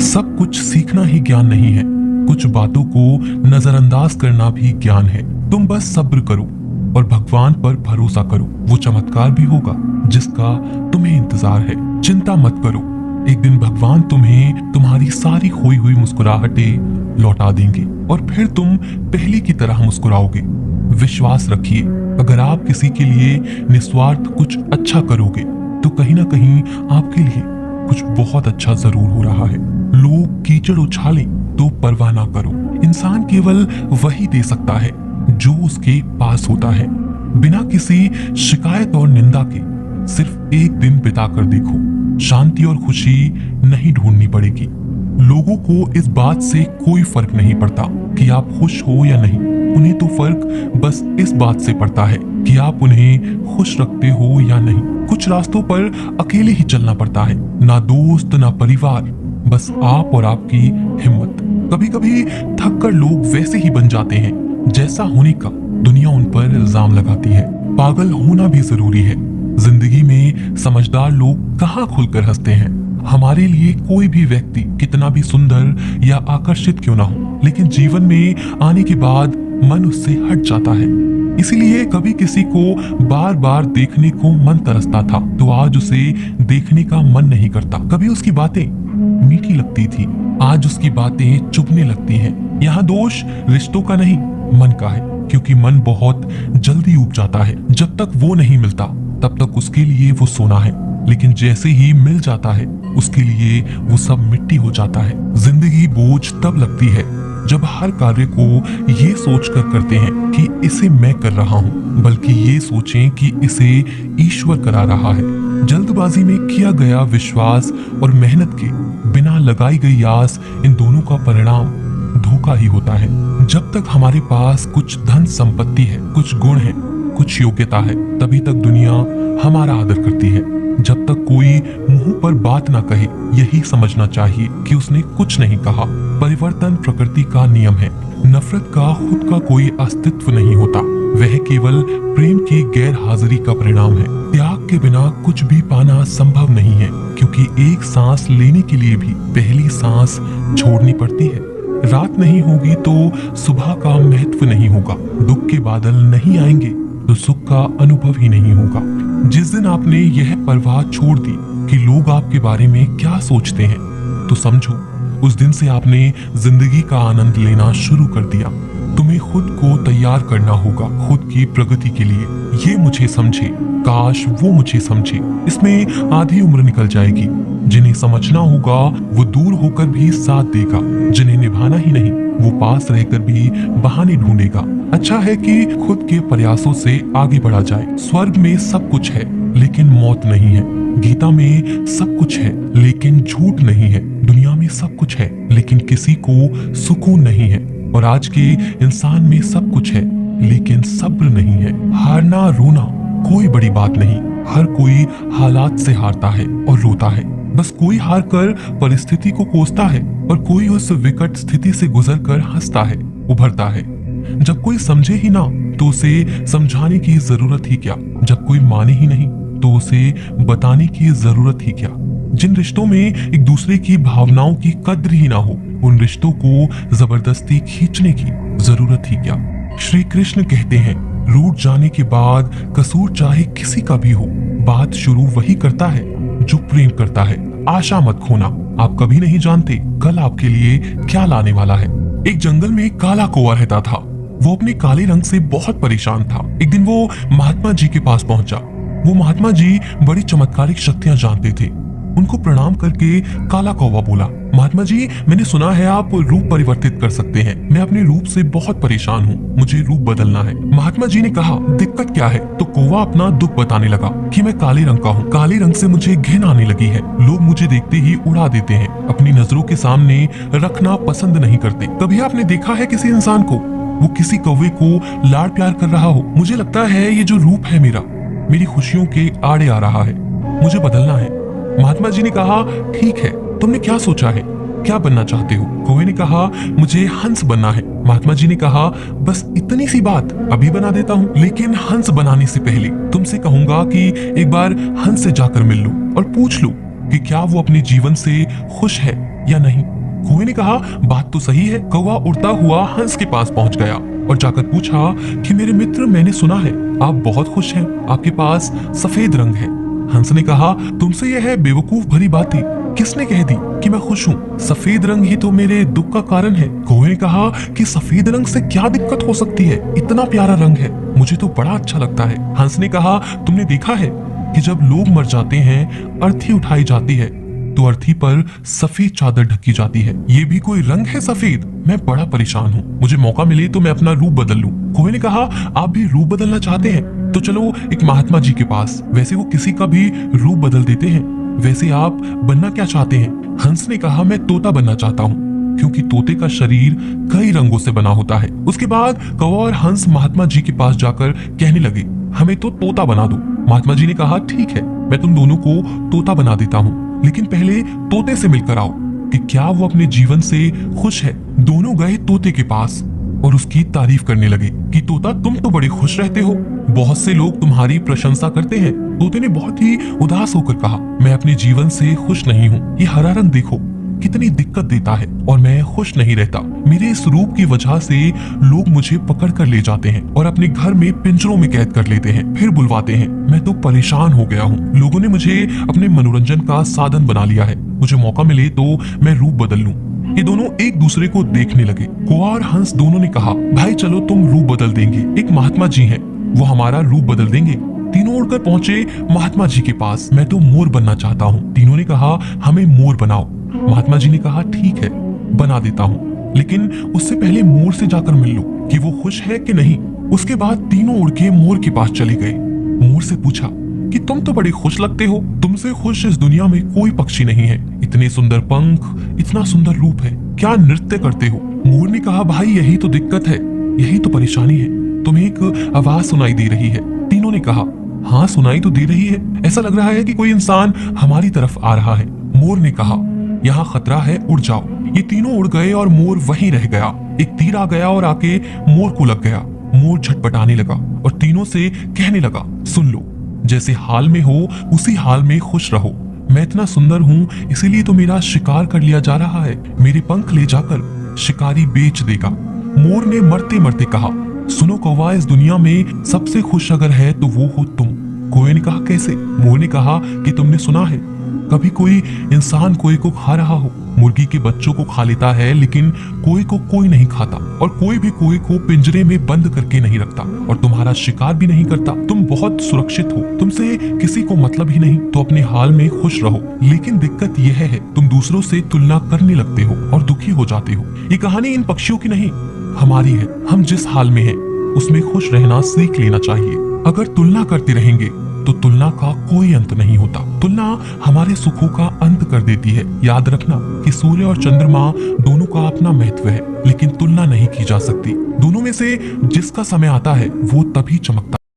सब कुछ सीखना ही ज्ञान नहीं है, कुछ बातों को नजरअंदाज करना भी ज्ञान है। तुम बस सब्र करो और भगवान पर भरोसा करो, वो चमत्कार भी होगा जिसका तुम्हें इंतजार है। चिंता मत करो, एक दिन भगवान तुम्हें तुम्हारी सारी खोई हुई मुस्कुराहटें लौटा देंगे और फिर तुम पहले की तरह मुस्कुराओगे। विश्वास रखिए, अगर आप किसी के लिए निस्वार्थ कुछ अच्छा करोगे तो कहीं ना कहीं आपके लिए कुछ बहुत अच्छा जरूर हो रहा है। लोग कीचड़ उछालें तो परवाह ना करो, इंसान केवल वही दे सकता है जो उसके पास होता है। बिना किसी शिकायत और निंदा के सिर्फ एक दिन बिता कर देखो, शांति और खुशी नहीं ढूंढनी पड़ेगी। लोगों को इस बात से कोई फर्क नहीं पड़ता कि आप खुश हो या नहीं, उन्हें तो फर्क बस इस बात से पड़ता है कि आप उन्हें खुश रखते हो या नहीं। कुछ रास्तों पर अकेले ही चलना पड़ता है, ना दोस्त ना परिवार, बस आप और आपकी हिम्मत। कभी कभी थक कर लोग वैसे ही बन जाते हैं जैसा होने का दुनिया उन पर इल्जाम लगाती है। पागल होना भी जरूरी है। जिंदगी में समझदार लोग कहाँ खुलकर हंसते हैं। हमारे लिए कोई भी व्यक्ति कितना भी सुंदर या आकर्षित क्यों ना हो, लेकिन जीवन में आने के बाद मन उससे हट जाता है। इसीलिए कभी किसी को बार बार देखने को मन तरसता था तो आज उसे देखने का मन नहीं करता। कभी उसकी बातें मीठी लगती थी, आज उसकी बातें चुभने लगती हैं। यहाँ दोष रिश्तों का नहीं, मन का है, क्योंकि मन बहुत जल्दी ऊब जाता है। जब तक वो नहीं मिलता तब तक उसके लिए वो सोना है, लेकिन जैसे ही मिल जाता है उसके लिए वो सब मिट्टी हो जाता है। जिंदगी बोझ तब लगती है जब हर कार्य को ये सोचकर करते हैं कि इसे मैं कर रहा हूँ, बल्कि ये सोचें कि इसे ईश्वर करा रहा है। जल्दबाजी में किया गया विश्वास और मेहनत के बिना लगाई गई आस, इन दोनों का परिणाम धोखा ही होता है। जब तक हमारे पास कुछ धन संपत्ति है, कुछ गुण है, कुछ योग्यता है, तभी तक दुनिया हमारा आदर करती है। जब तक कोई मुंह पर बात ना कहे, यही समझना चाहिए कि उसने कुछ नहीं कहा। परिवर्तन प्रकृति का नियम है। नफरत का खुद का कोई अस्तित्व नहीं होता, वह केवल प्रेम की गैर हाजिरी का परिणाम है। त्याग के बिना कुछ भी पाना संभव नहीं है, क्योंकि एक सांस लेने के लिए भी पहली सांस छोड़नी पड़ती है। रात नहीं होगी तो सुबह का महत्व नहीं होगा, दुख के बादल नहीं आएंगे तो सुख का अनुभव ही नहीं होगा। जिस दिन आपने यह परवाह छोड़ दी कि लोग आपके बारे में क्या सोचते हैं, तो समझो उस दिन से आपने जिंदगी का आनंद लेना शुरू कर दिया। तुम्हें खुद को तैयार करना होगा खुद की प्रगति के लिए। ये मुझे समझे, काश वो मुझे समझे, इसमें आधी उम्र निकल जाएगी। जिन्हें समझना होगा वो दूर होकर भी साथ देगा, जिन्हें निभाना ही नहीं वो पास रहकर भी बहाने ढूंढेगा। अच्छा है कि खुद के प्रयासों से आगे बढ़ा जाए। स्वर्ग में सब कुछ है लेकिन मौत नहीं है। गीता में सब कुछ है लेकिन झूठ नहीं है। दुनिया में सब कुछ है लेकिन किसी को सुकून नहीं है। और आज के इंसान में सब कुछ है लेकिन सब्र नहीं है। हारना रोना कोई बड़ी बात नहीं, हर कोई हालात से हारता है और रोता है। बस कोई हार कर परिस्थिति को कोसता है और कोई उस विकट स्थिति से गुजरकर हंसता है, उभरता है। जब कोई समझे ही ना तो उसे समझाने की जरूरत ही क्या, जब कोई माने ही नहीं तो उसे बताने की जरूरत ही क्या। जिन रिश्तों में एक दूसरे की भावनाओं की कद्र ही ना हो, उन रिश्तों को जबरदस्ती खींचने की जरूरत ही क्या। श्री कृष्ण कहते हैं, रूठ जाने के बाद कसूर चाहे किसी का भी हो, बात शुरू वही करता है जो प्रेम करता है। आशा मत खोना, आप कभी नहीं जानते कल आपके लिए क्या लाने वाला है। एक जंगल में एक काला कौवा रहता था। वो अपने काले रंग से बहुत परेशान था। एक दिन वो महात्मा जी के पास पहुंचा। वो महात्मा जी बड़ी चमत्कारिक शक्तियां जानते थे। उनको प्रणाम करके काला कौवा बोला, महात्मा जी, मैंने सुना है आप रूप परिवर्तित कर सकते हैं। मैं अपने रूप से बहुत परेशान हूँ, मुझे रूप बदलना है। महात्मा जी ने कहा, दिक्कत क्या है? तो कौवा अपना दुख बताने लगा कि मैं काले रंग का हूँ, काले रंग से मुझे घिन आने लगी है। लोग मुझे देखते ही उड़ा देते हैं, अपनी नजरों के सामने रखना पसंद नहीं करते। कभी आपने देखा है किसी इंसान को वो किसी कौवे को लाड प्यार कर रहा हो? मुझे लगता है ये जो रूप है मेरा, मेरी खुशियों के आड़े आ रहा है, मुझे बदलना है। महात्मा जी ने कहा, ठीक है, तुमने क्या सोचा है, क्या बनना चाहते हो? कौवे ने कहा, मुझे हंस बनना है। महात्मा जी ने कहा, बस इतनी सी बात, अभी बना देता हूँ, लेकिन हंस बनाने से पहले तुमसे कहूंगा कि एक बार हंस से जाकर मिल लो और पूछ लो कि क्या वो अपने जीवन से खुश है या नहीं? कौवे ने कहा, बात तो सही है। कौवा उड़ता हुआ हंस के पास पहुंच गया और जाकर पूछा कि मेरे मित्र, मैंने सुना है आप बहुत खुश हैं, आपके पास सफेद रंग है। हंस ने कहा, तुमसे यह बेवकूफ भरी बातें किसने कह दी कि मैं खुश हूँ? सफेद रंग ही तो मेरे दुख का कारण है। कौवे ने कहा कि सफेद रंग से क्या दिक्कत हो सकती है? इतना प्यारा रंग है, मुझे तो बड़ा अच्छा लगता है। हंस ने कहा, तुमने देखा है कि जब लोग मर जाते हैं, अर्थी उठाई जाती है तो अर्थी पर सफेद चादर ढकी जाती है। ये भी कोई रंग है सफेद? मैं बड़ा परेशान हूँ, मुझे मौका मिले तो मैं अपना रूप बदल लूं। कौवे ने कहा, आप भी रूप बदलना चाहते हैं तो चलो एक महात्मा जी के पास, वैसे वो किसी का भी रूप बदल देते हैं। वैसे आप बनना क्या चाहते हैं? हंस ने कहा, मैं तोता बनना चाहता हूँ, क्योंकि तोते का शरीर कई रंगों से बना होता है। उसके बाद कौवा और हंस महात्मा जी के पास जाकर कहने लगे, हमें तो तोता बना दो। महात्मा जी ने कहा, ठीक है, मैं तुम दोनों को तोता बना देता हूँ, लेकिन पहले तोते से मिलकर आओ कि क्या वो अपने जीवन से खुश है। दोनों गए तोते के पास और उसकी तारीफ करने लगे कि तोता, तुम तो बड़े खुश रहते हो, बहुत से लोग तुम्हारी प्रशंसा करते हैं। तोते ने बहुत ही उदास होकर कहा, मैं अपने जीवन से खुश नहीं हूँ। ये हरा रंग देखो कितनी दिक्कत देता है और मैं खुश नहीं रहता। मेरे इस रूप की वजह से लोग मुझे पकड़ कर ले जाते हैं और अपने घर में पिंजरों में कैद कर लेते हैं, फिर बुलवाते हैं। मैं तो परेशान हो गया हूँ। लोगों ने मुझे अपने मनोरंजन का साधन बना लिया है। मुझे मौका मिले तो मैं रूप बदल लूं। ये दोनों एक दूसरे को देखने लगे। कौवा और हंस दोनों ने कहा, भाई चलो तुम रूप बदल देंगे, एक महात्मा जी हैं, वो हमारा रूप बदल देंगे। तीनों उड़कर पहुंचे महात्मा जी के पास। मैं तो मोर बनना चाहता हूँ। तीनों ने कहा, हमें मोर बनाओ। महात्मा जी ने कहा, ठीक है, बना देता हूँ, लेकिन उससे पहले मोर से जाकर मिल लो कि वो खुश है कि नहीं। उसके बाद तीनों उड़ के मोर के पास चले गए। मोर से पूछा कि तुम तो बड़े खुश लगते हो, तुमसे खुश इस दुनिया में कोई पक्षी नहीं है। इतने सुंदर पंख, इतना सुंदर रूप है, क्या नृत्य करते हो? मोर ने कहा, भाई यही तो दिक्कत है, यही तो परेशानी है। तुम्हें एक आवाज सुनाई दे रही है। तीनों ने कहा, हाँ सुनाई तो दे रही है, ऐसा लग रहा है कि कोई इंसान हमारी तरफ आ रहा है। मोर ने कहा, यहाँ खतरा है, उड़ जाओ। ये तीनों उड़ गए और मोर वहीं रह गया। एक तीर आ गया और आके मोर को लग गया। मोर झटपटाने लगा और तीनों से कहने लगा, सुन लो, जैसे हाल में हो उसी हाल में खुश रहो। मैं इतना सुंदर हूँ इसीलिए तो मेरा शिकार कर लिया जा रहा है। मेरे पंख ले जाकर शिकारी बेच देगा। मोर ने मरते मरते कहा, सुनो कौवा, इस दुनिया में सबसे खुश अगर है तो वो हो तुम। कौवे ने कहा, कैसे? मोर ने कहा कि तुमने सुना है कभी कोई इंसान कोई को खा रहा हो? मुर्गी के बच्चों को खा लेता है, लेकिन कोई को कोई नहीं खाता, और कोई भी कोई को पिंजरे में बंद करके नहीं रखता और तुम्हारा शिकार भी नहीं करता। तुम बहुत सुरक्षित हो, तुमसे किसी को मतलब ही नहीं, तो अपने हाल में खुश रहो। लेकिन दिक्कत यह है, तुम दूसरों से तुलना करने लगते हो और दुखी हो जाते हो। ये कहानी इन पक्षियों की नहीं, हमारी है। हम जिस हाल में हैं उसमें खुश रहना सीख लेना चाहिए। अगर तुलना करते रहेंगे तो तुलना का कोई अंत नहीं होता। तुलना हमारे सुखों का अंत कर देती है। याद रखना कि सूर्य और चंद्रमा दोनों का अपना महत्व है, लेकिन तुलना नहीं की जा सकती। दोनों में से जिसका समय आता है वो तभी चमकता है।